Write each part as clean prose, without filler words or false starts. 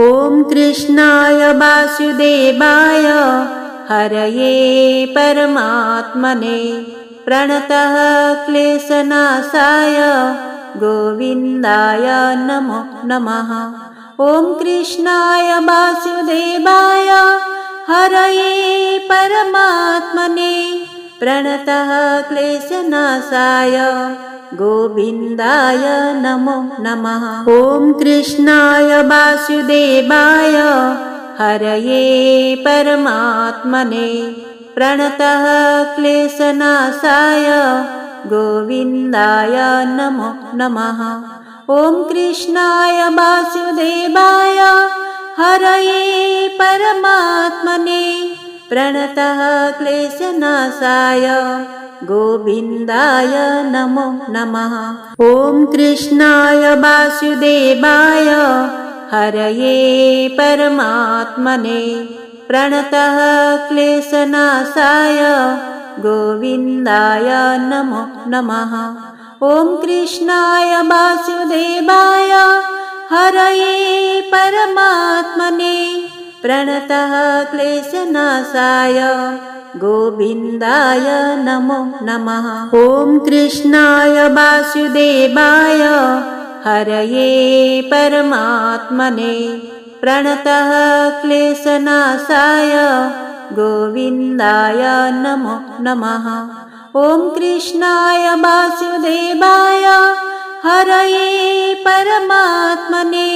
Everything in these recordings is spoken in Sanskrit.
ॐ कृष्णाय वासुदेवाय हरये परमात्मने प्रणतः क्लेशनाशाय गोविन्दाय नमो नमः। ॐ कृष्णाय वासुदेवाय हरये परमात्मने प्रणतः क्लेशनाशाय गोविन्दाय नमो नमः। ॐ कृष्णाय वासुदेवाय हरये परमात्मने प्रणतः क्लेशनाशाय गोविन्दाय नमो नमः। ॐ कृष्णाय वासुदेवाय हरये परमात्मने प्रणतः क्लेशनाशाय गोविन्दाय नमो नमः। ॐ कृष्णाय वासुदेवाय हरये परमात्मने प्रणतः क्लेशनाशाय गोविन्दाय नमो नमः। ॐ कृष्णाय वासुदेवाय हरये परमात्मने प्रणतः क्लेशनाशाय गोविन्दाय नमो नमः। ॐ कृष्णाय वासुदेवाय हरये परमात्मने प्रणतः क्लेशनाशाय गोविन्दाय नमो नमः। ॐ कृष्णाय वासुदेवाय हरये परमात्मने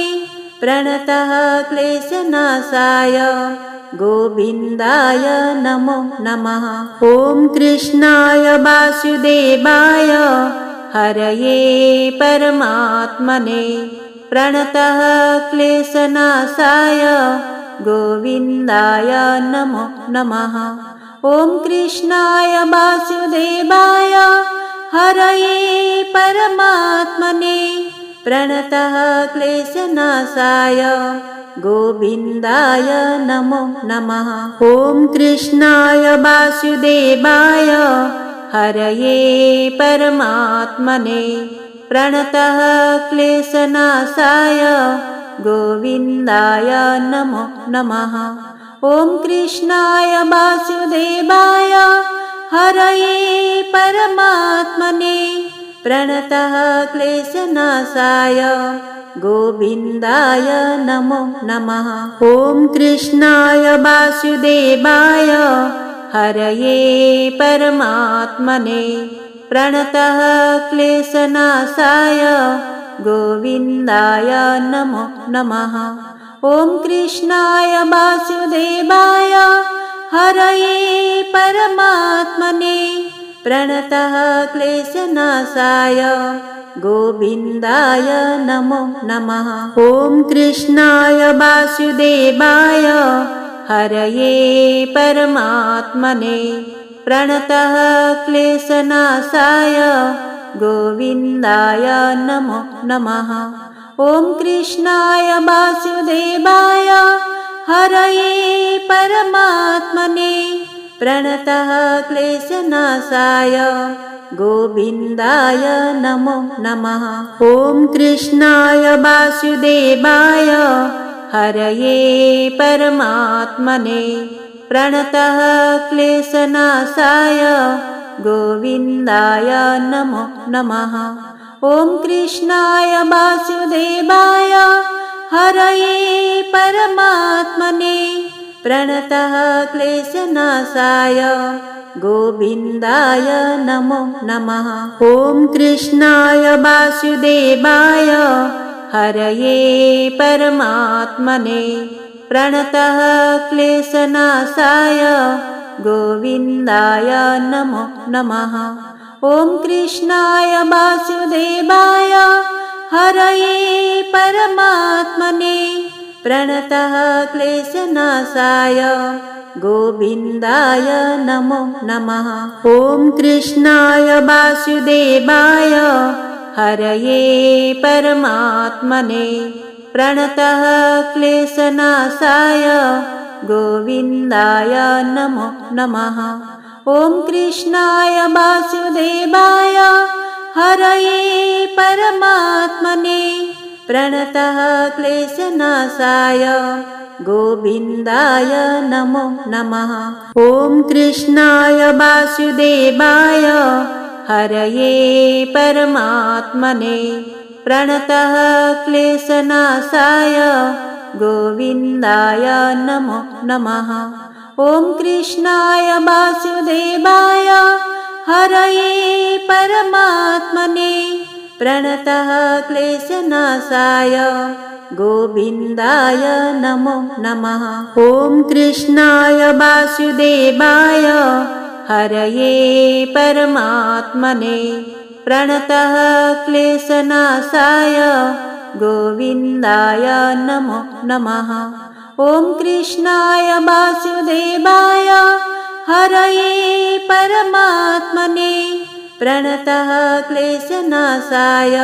प्रणतः क्लेशनाशाय गोविन्दाय नमो नमः। ॐ कृष्णाय वासुदेवाय हरये परमात्मने प्रणतः क्लेशनाशाय गोविन्दाय नमो नमः। ॐ कृष्णाय वासुदेवाय हरये परमात्मने प्रणतः क्लेशनाशाय गोविन्दाय नमो नमः। ॐ कृष्णाय वासुदेवाय हरये परमात्मने प्रणतः क्लेशनाशाय गोविन्दाय नमो नमः। ॐ कृष्णाय वासुदेवाय हरये परमात्मने प्रणतः क्लेशनाशाय गोविन्दाय नमो नमः। ॐ कृष्णाय वासुदेवाय हरये परमात्मने प्रणतः क्लेशनाशाय गोविन्दाय नमो नमः। ॐ कृष्णाय वासुदेवाय हरये परमात्मने प्रणतः क्लेशनाशाय गोविन्दाय नमो नमः। ॐ कृष्णाय वासुदेवाय हरये परमात्मने प्रणतः क्लेशनाशाय गोविन्दाय नमो नमः। ॐ कृष्णाय वासुदेवाय हरये परमात्मने प्रणतः क्लेशनाशाय गोविन्दाय नमो नमः। ॐ कृष्णाय वासुदेवाय हरये परमात्मने प्रणतः क्लेशनाशाय गोविन्दाय नमो नमः। ॐ कृष्णाय वासुदेवाय हरये परमात्मने प्रणतः क्लेशनाशाय गोविन्दाय नमो नमः। ॐ कृष्णाय वासुदेवाय हरये परमात्मने प्रणतः क्लेशनाशाय गोविन्दाय नमो नमः। ॐ कृष्णाय वासुदेवाय हरये परमात्मने प्रणतः क्लेशनाशाय गोविन्दाय नमो नमः। ॐ कृष्णाय वासुदेवाय हरये परमात्मने प्रणतः क्लेशनाशाय गोविन्दाय नमो नमः। ॐ कृष्णाय वासुदेवाय हरये परमात्मने प्रणतः क्लेशनाशाय गोविन्दाय नमो नमः। ॐ कृष्णाय वासुदेवाय हरये परमात्मने प्रणतः क्लेशनाशाय गोविन्दाय नमो नमः। ॐ कृष्णाय वासुदेवाय हरये परमात्मने प्रणतः क्लेशनाशाय गोविन्दाय नमो नमः। ॐ कृष्णाय वासुदेवाय हरये परमात्मने प्रणतः क्लेशनाशाय गोविन्दाय नमो नमः। ॐ कृष्णाय वासुदेवाय हरये परमात्मने प्रणतः क्लेशनाशाय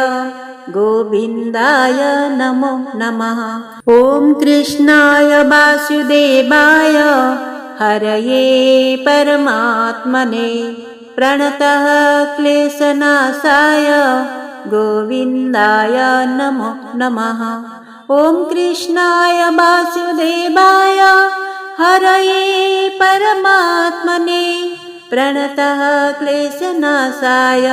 गोविन्दाय नमो नमः। ॐ कृष्णाय वासुदेवाय हरये परमात्मने प्रणतः क्लेशनाशाय गोविन्दाय नमो नमः। ॐ कृष्णाय वासुदेवाय हरये परमात्मने प्रणतः क्लेशनाशाय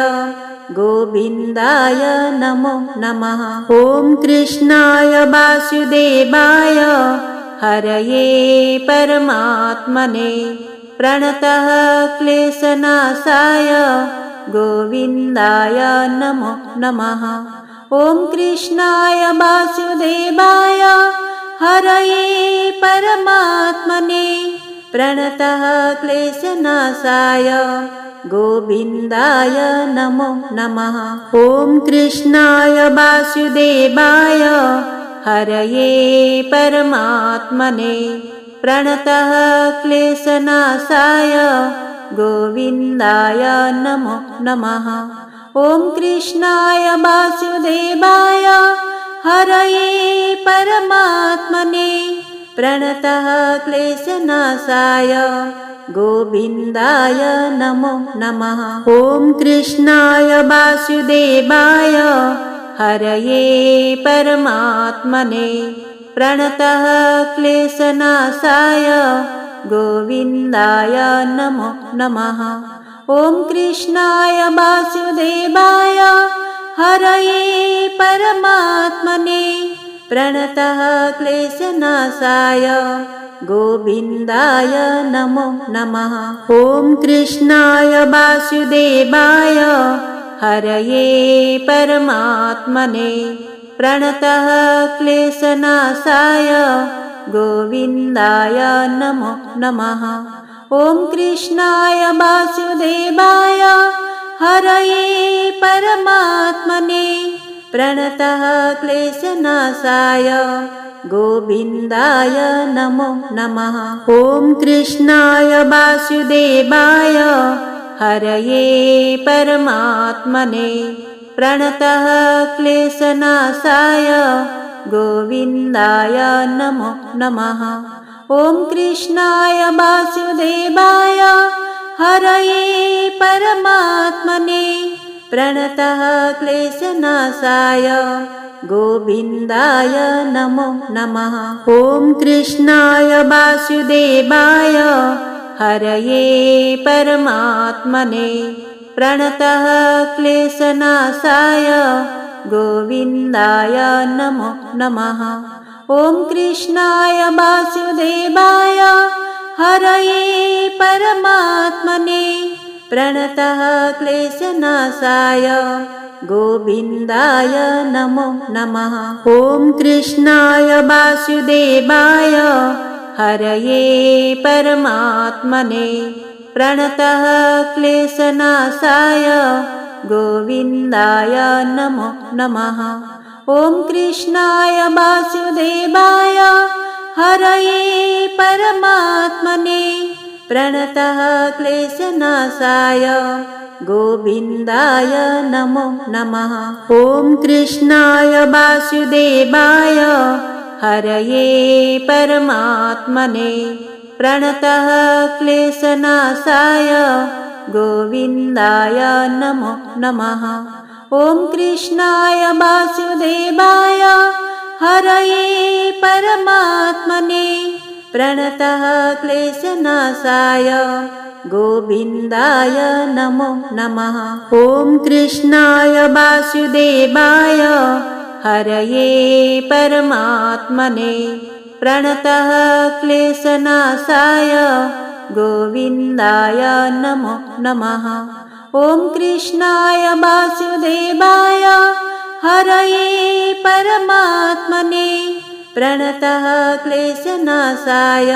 गोविन्दाय नमो नमः। ॐ कृष्णाय वासुदेवाय हरये परमात्मने प्रणतः क्लेशनाशाय गोविन्दाय नमो नमः। ॐ कृष्णाय वासुदेवाय हरये परमात्मने प्रणतः क्लेशनाशाय गोविन्दाय नमो नमः। ॐ कृष्णाय वासुदेवाय हरये परमात्मने प्रणतः क्लेशनाशाय गोविन्दाय नमो नमः। ॐ कृष्णाय वासुदेवाय हरये परमात्मने प्रणतः क्लेशनाशाय गोविन्दाय नमो नमः। ॐ कृष्णाय वासुदेवाय हरये परमात्मने प्रणतः क्लेशनाशाय गोविन्दाय नमो नमः। ॐ कृष्णाय वासुदेवाय हरये परमात्मने प्रणतः क्लेशनाशाय गोविन्दाय नमो नमः। ॐ कृष्णाय वासुदेवाय हरये परमात्मने प्रणतः क्लेशनाशाय गोविन्दाय नमो नमः। ॐ कृष्णाय वासुदेवाय हरये परमात्मने प्रणतः क्लेशनाशाय गोविन्दाय नमो नमः। ॐ कृष्णाय वासुदेवाय हरये परमात्मने प्रणतः क्लेशनाशाय गोविन्दाय नमो नमः। ॐ कृष्णाय वासुदेवाय हरये परमात्मने प्रणतः क्लेशनाशाय गोविन्दाय नमो नमः। ॐ कृष्णाय वासुदेवाय हरये परमात्मने प्रणतः क्लेशनाशाय गोविन्दाय नमो नमः। ॐ कृष्णाय वासुदेवाय हरये परमात्मने प्रणतः क्लेशनाशाय गोविन्दाय नमो नमः। ॐ कृष्णाय वासुदेवाय हरये परमात्मने प्रणतः क्लेशनाशाय गोविन्दाय नमो नमः। ॐ कृष्णाय वासुदेवाय हरये परमात्मने प्रणतः क्लेशनाशाय गोविन्दाय नमो नमः। ॐ कृष्णाय वासुदेवाय हरये परमात्मने प्रणतः क्लेशनाशाय गोविन्दाय नमो नमः। ॐ कृष्णाय वासुदेवाय हरये परमात्मने प्रणतः क्लेशनाशाय गोविन्दाय नमो नमः। ॐ कृष्णाय वासुदेवाय हरये परमात्मने प्रणतः क्लेशनाशाय गोविन्दाय नमो नमः। ॐ कृष्णाय वासुदेवाय हरये परमात्मने प्रणतः क्लेशनाशाय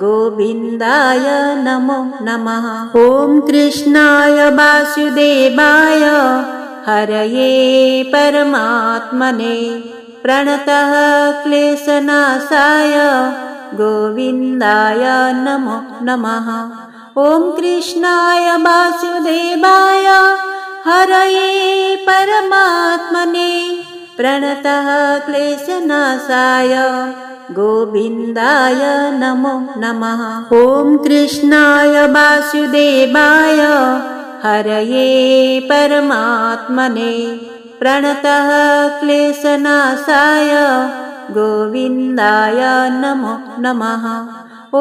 गोविन्दाय नमो नमः। ॐ कृष्णाय वासुदेवाय हरये परमात्मने प्रणतः क्लेशनाशाय गोविन्दाय नमो नमः। ॐ कृष्णाय वासुदेवाय हरये परमात्मने प्रणतः क्लेशनाशाय गोविन्दाय नमो नमः। ॐ कृष्णाय वासुदेवाय हरये परमात्मने प्रणतः क्लेशनाशाय गोविन्दाय नमो नमः।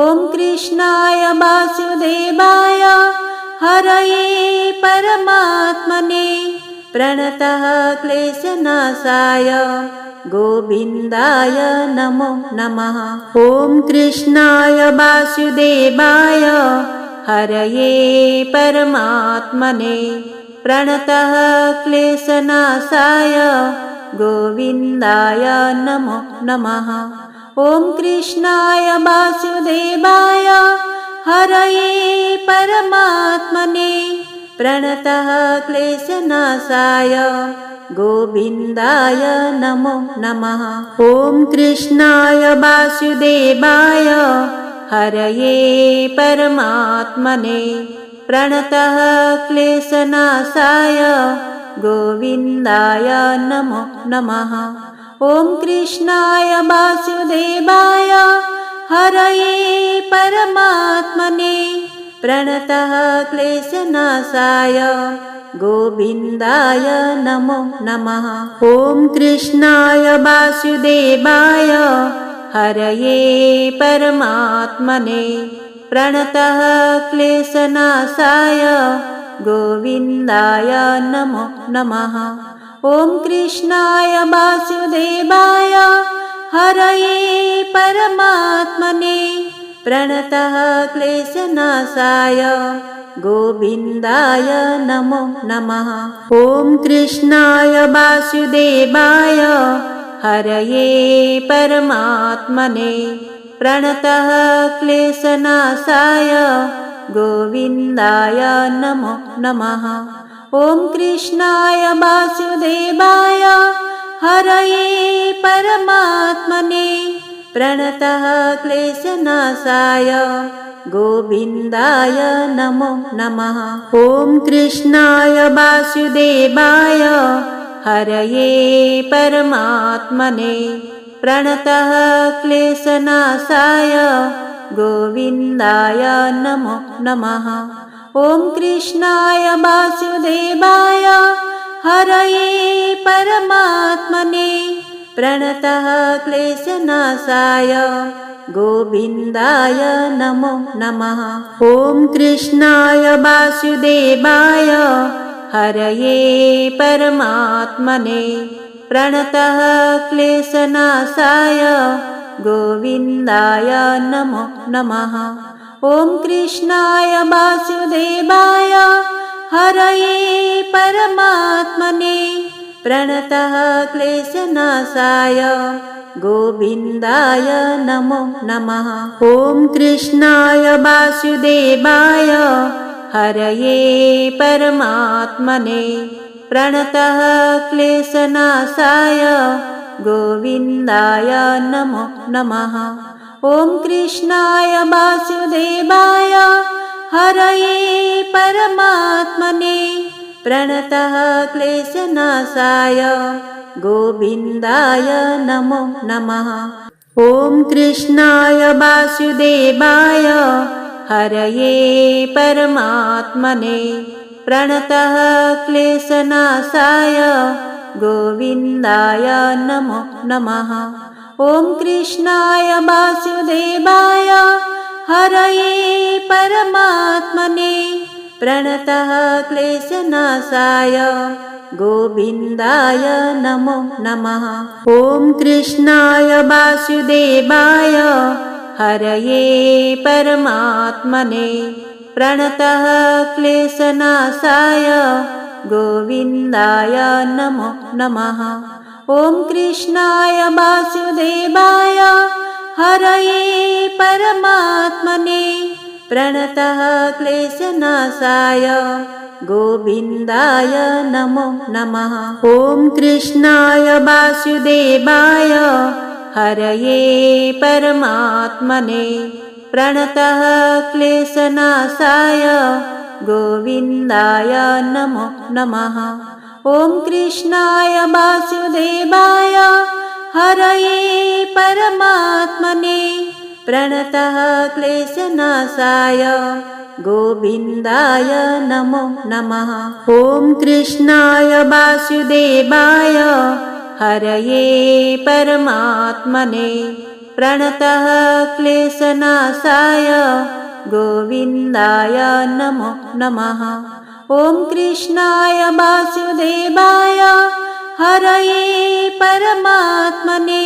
ॐ कृष्णाय वासुदेवाय हरये परमात्मने प्रणतः क्लेशनाशाय गोविन्दाय नमो नमः। ॐ कृष्णाय वासुदेवाय हरये परमात्मने प्रणतः क्लेशनाशाय गोविन्दाय नमो नमः। ॐ कृष्णाय वासुदेवाय हरये परमात्मने प्रणतः क्लेशनाशाय गोविन्दाय नमो नमः। ॐ कृष्णाय वासुदेवाय हरये परमात्मने प्रणतः क्लेशनाशाय गोविन्दाय नमो नमः। ॐ कृष्णाय वासुदेवाय हरये परमात्मने प्रणतः क्लेशनाशाय गोविन्दाय नमो नमः। ॐ कृष्णाय वासुदेवाय हरये परमात्मने प्रणतः क्लेशनाशाय गोविन्दाय नमो नमः। ॐ कृष्णाय वासुदेवाय हरये परमात्मने प्रणतः क्लेशनाशाय गोविन्दाय नमो नमः। ॐ कृष्णाय वासुदेवाय हरये परमात्मने प्रणतः क्लेशनाशाय गोविन्दाय नमो नमः। ॐ कृष्णाय वासुदेवाय हरये परमात्मने प्रणतः क्लेशनाशाय गोविन्दाय नमो नमः। ॐ कृष्णाय वासुदेवाय हरये परमात्मने प्रणतः क्लेशनाशाय गोविन्दाय नमो नमः। ॐ कृष्णाय वासुदेवाय हरये परमात्मने प्रणतः क्लेशनाशाय गोविन्दाय नमो नमः। ॐ कृष्णाय वासुदेवाय हरये परमात्मने प्रणतः क्लेशनाशाय गोविन्दाय नमो नमः। ॐ कृष्णाय वासुदेवाय हरये परमात्मने प्रणतः क्लेशनाशाय गोविन्दाय नमो नमः। ॐ कृष्णाय वासुदेवाय हरये परमात्मने प्रणतः क्लेशनाशाय गोविन्दाय नमो नमः। ॐ कृष्णाय वासुदेवाय हरये परमात्मने प्रणतः क्लेशनाशाय गोविन्दाय नमो नमः। ॐ कृष्णाय वासुदेवाय हरये परमात्मने प्रणतः क्लेशनाशाय गोविन्दाय नमो नमः। ॐ कृष्णाय वासुदेवाय हरये परमात्मने प्रणतः क्लेशनाशाय गोविन्दाय नमो नमः। ॐ कृष्णाय वासुदेवाय हरये परमात्मने प्रणतः क्लेशनाशाय गोविन्दाय नमो नमः। ॐ कृष्णाय वासुदेवाय हरये परमात्मने प्रणतः क्लेशनाशाय गोविन्दाय नमो नमः। ॐ कृष्णाय वासुदेवाय हरये परमात्मने प्रणतः क्लेशनाशाय गोविन्दाय नमो नमः। ॐ कृष्णाय वासुदेवाय हरये परमात्मने प्रणतः क्लेशनाशाय गोविन्दाय नमो नमः। ॐ कृष्णाय वासुदेवाय हरये परमात्मने प्रणतः क्लेशनाशाय गोविन्दाय नमो नमः। ॐ कृष्णाय वासुदेवाय हरये परमात्मने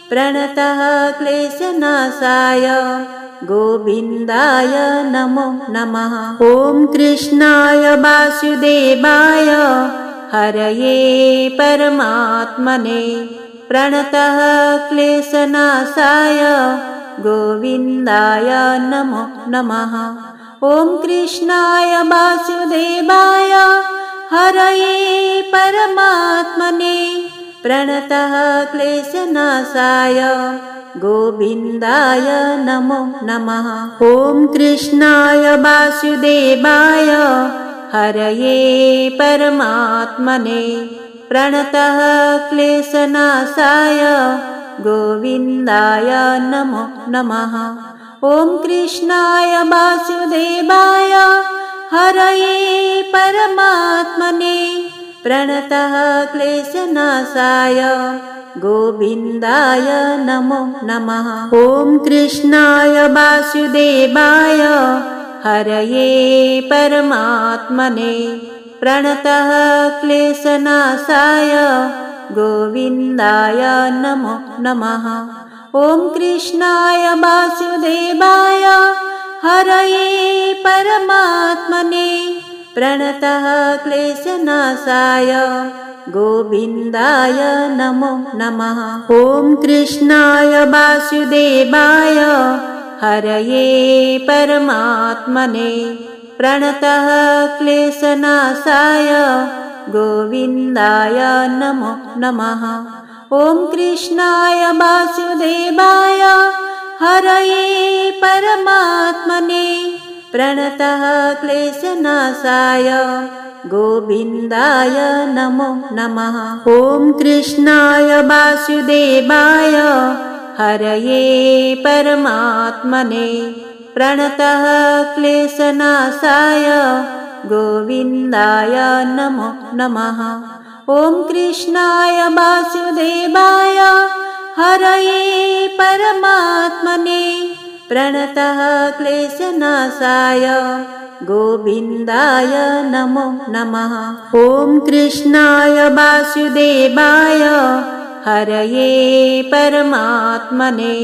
प्रणतः क्लेशनाशाय गोविन्दाय नमो नमः। ॐ कृष्णाय वासुदेवाय हरये परमात्मने प्रणतः क्लेशनाशाय गोविन्दाय नमो नमः। ॐ कृष्णाय वासुदेवाय हरये परमात्मने प्रणतः क्लेशनाशाय गोविन्दाय नमो नमः। ॐ कृष्णाय वासुदेवाय हरये परमात्मने प्रणतः क्लेशनाशाय गोविन्दाय नमो नमः। ॐ कृष्णाय वासुदेवाय हरये परमात्मने प्रणतः क्लेशनाशाय गोविन्दाय नमो नमः। ॐ कृष्णाय वासुदेवाय हरये परमात्मने प्रणतः क्लेशनाशाय गोविन्दाय नमो नमः। ॐ कृष्णाय वासुदेवाय हरये परमात्मने प्रणतः क्लेशनाशाय गोविन्दाय नमो नमः। ॐ कृष्णाय वासुदेवाय हरये परमात्मने प्रणतः क्लेशनाशाय गोविन्दाय नमो नमः। ॐ कृष्णाय वासुदेवाय हरये परमात्मने प्रणतः क्लेशनाशाय गोविन्दाय नमो नमः। ॐ कृष्णाय वासुदेवाय हरये परमात्मने प्रणतः क्लेशनाशाय गोविन्दाय नमो नमः। ॐ कृष्णाय वासुदेवाय हरये परमात्मने प्रणतः क्लेशनाशाय गोविन्दाय नमो नमः। ॐ कृष्णाय वासुदेवाय हरये परमात्मने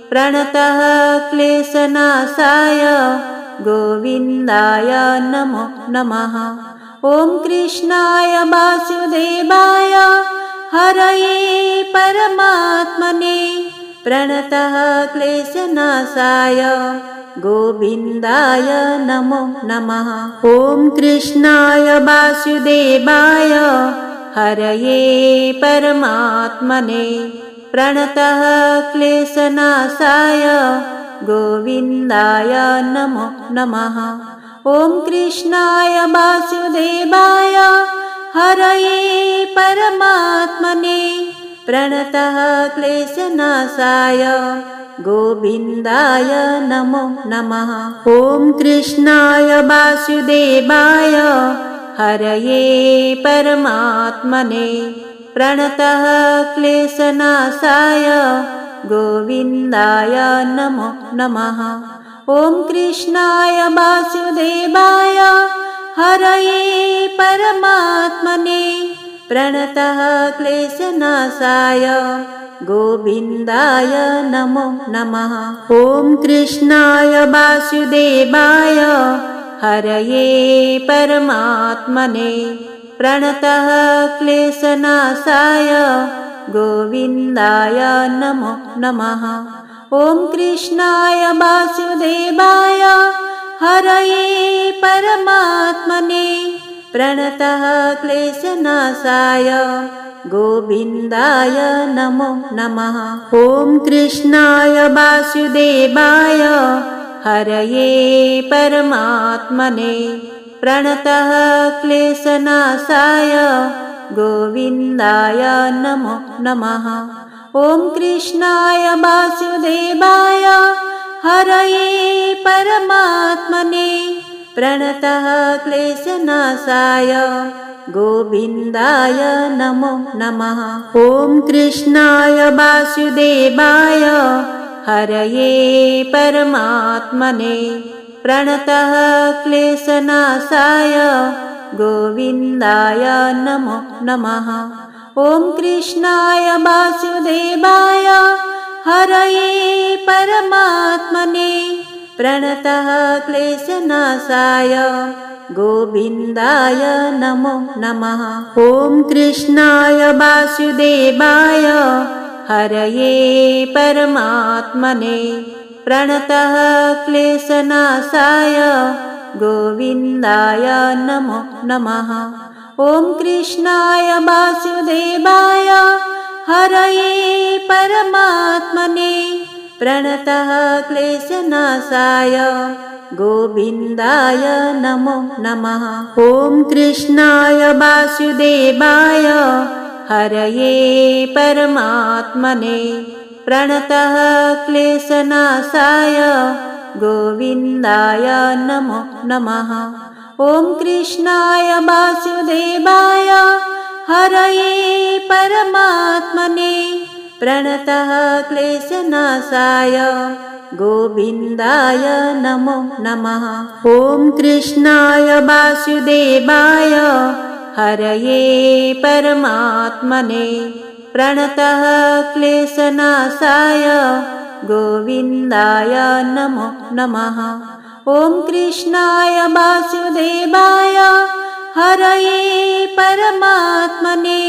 प्रणतः क्लेशनाशाय गोविन्दाय नमो नमः। ॐ कृष्णाय वासुदेवाय हरये परमात्मने प्रणतः क्लेशनाशाय गोविन्दाय नमो नमः। ॐ कृष्णाय वासुदेवाय हरये परमात्मने प्रणतः क्लेशनाशाय गोविन्दाय नमो नमः। ॐ कृष्णाय वासुदेवाय हरये परमात्मने प्रणतः क्लेशनाशाय गोविन्दाय नमो नमः। ॐ कृष्णाय वासुदेवाय हरये परमात्मने प्रणतः क्लेशनाशाय गोविन्दाय नमो नमः। ॐ कृष्णाय वासुदेवाय हरये परमात्मने प्रणतः क्लेशनाशाय गोविन्दाय नमो नमः। ॐ कृष्णाय वासुदेवाय हरये परमात्मने प्रणतः क्लेशनाशाय गोविन्दाय नमो नमः। ॐ कृष्णाय वासुदेवाय हरये परमात्मने प्रणतः क्लेशनाशाय गोविन्दाय नमो नमः। ॐ कृष्णाय वासुदेवाय हरये परमात्मने प्रणतः क्लेशनाशाय गोविन्दाय नमो नमः। ॐ कृष्णाय वासुदेवाय हरये परमात्मने प्रणतः क्लेशनाशाय गोविन्दाय नमो नमः। ॐ कृष्णाय वासुदेवाय हरये परमात्मने प्रणतः क्लेशनाशाय गोविन्दाय नमो नमः। ॐ कृष्णाय वासुदेवाय हरये परमात्मने प्रणतः क्लेशनाशाय गोविन्दाय नमो नमः। ॐ कृष्णाय वासुदेवाय हरये परमात्मने प्रणतः क्लेशनाशाय गोविन्दाय नमो नमः। ॐ कृष्णाय वासुदेवाय हरये परमात्मने प्रणतः क्लेशनाशाय गोविन्दाय नमो नमः। ॐ कृष्णाय वासुदेवाय हरये परमात्मने प्रणतः क्लेशनाशाय गोविन्दाय नमो नमः। ॐ कृष्णाय वासुदेवाय हरये परमात्मने प्रणतः क्लेशनाशाय गोविन्दाय नमो नमः। ॐ कृष्णाय वासुदेवाय हरये परमात्मने प्रणतः क्लेशनाशाय गोविन्दाय नमो नमः। ॐ कृष्णाय वासुदेवाय हरये परमात्मने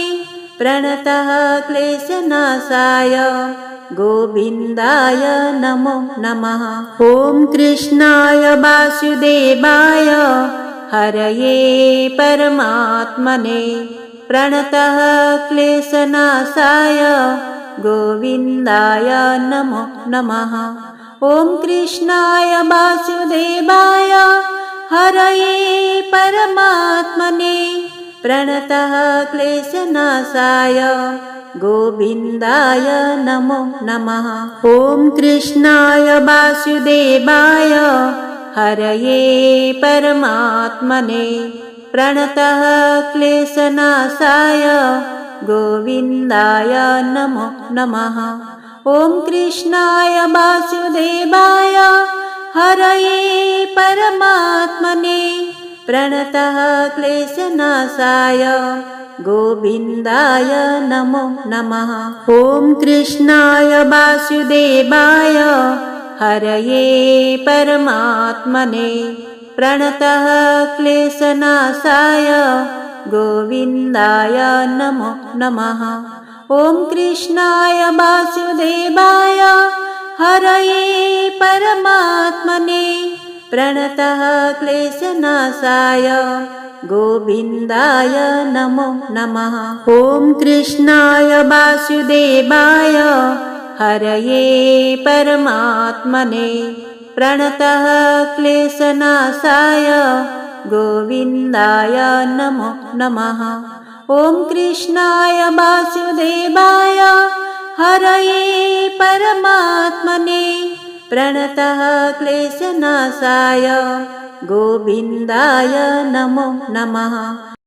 प्रणतः क्लेशनाशाय गोविन्दाय नमो नमः। ॐ कृष्णाय वासुदेवाय हरये परमात्मने प्रणतः क्लेशनाशाय गोविन्दाय नमो नमः। ॐ कृष्णाय वासुदेवाय हरये परमात्मने प्रणतः क्लेशनाशाय गोविन्दाय नमो नमः। ॐ कृष्णाय वासुदेवाय हरये परमात्मने प्रणतः क्लेशनाशाय गोविन्दाय नमो नमः। ॐ कृष्णाय वासुदेवाय हरये परमात्मने प्रणतः क्लेशनाशाय गोविन्दाय नमो नमः। ॐ कृष्णाय वासुदेवाय हरये परमात्मने प्रणतः क्लेशनाशाय गोविन्दाय नमो नमः। ॐ कृष्णाय वासुदेवाय हरये परमात्मने प्रणतः क्लेशनाशाय गोविन्दाय नमो नमः। ॐ कृष्णाय वासुदेवाय हरये परमात्मने प्रणतः क्लेशनाशाय गोविन्दाय नमो नमः। ॐ कृष्णाय वासुदेवाय हरये परमात्मने प्रणतः क्लेशनाशाय गोविन्दाय नमो नमः।